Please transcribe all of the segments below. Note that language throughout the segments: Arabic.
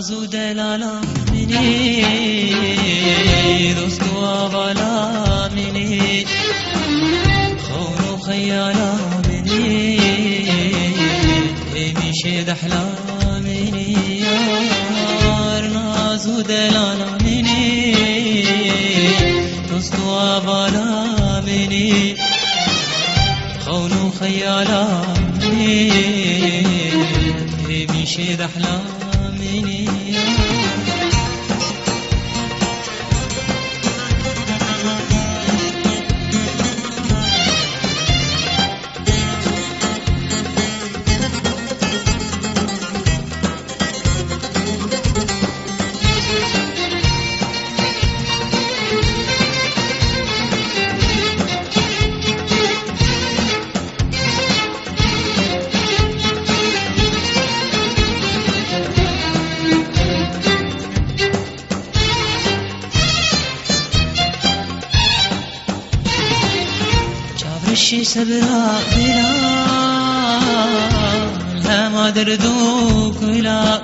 نازو دلالا منی دوست و آوالا منی خون و خیالا منی میشه دحلا منی یار نازو دلالا منی دوست و آوالا منی خون و خیالا منی میشه دحلا مني الشي سبرا بلا لا ما دردو كلا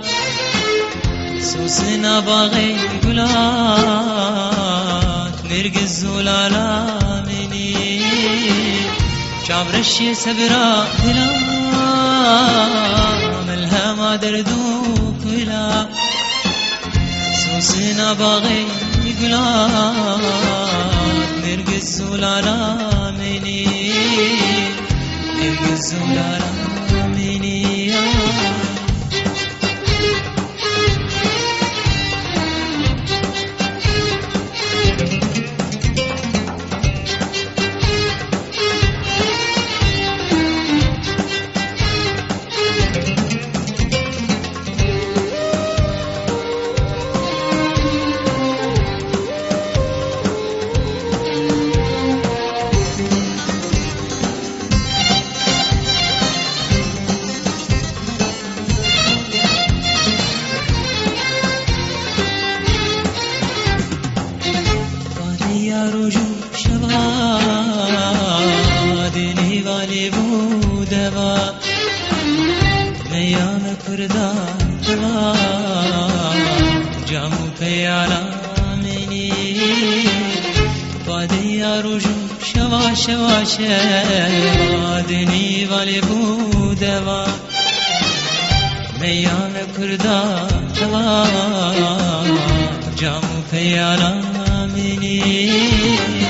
سوسنا باغي قلات نرقز ولالا مني شابر الشي سبرا بلا ملها ما دردو كلا سوسنا باغي قلات نرقز ولالا مني نرقز ولالا مني روجو شبا دلی والی بودوا میام کردا دوا جامو پیالا منی بادیا روجو شبا شبا شبا دلی والی بودوا میام کردا دوا جامو پیالا مني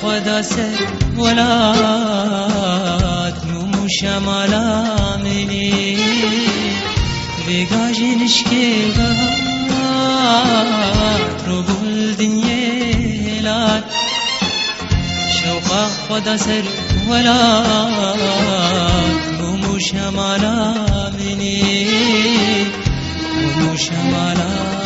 خدا سر ولات نوم شمالا مني بيجاجي نشكي غات ربول دنيلات شوقا خدا سر ولات نوم شمالا مني نوم شمالا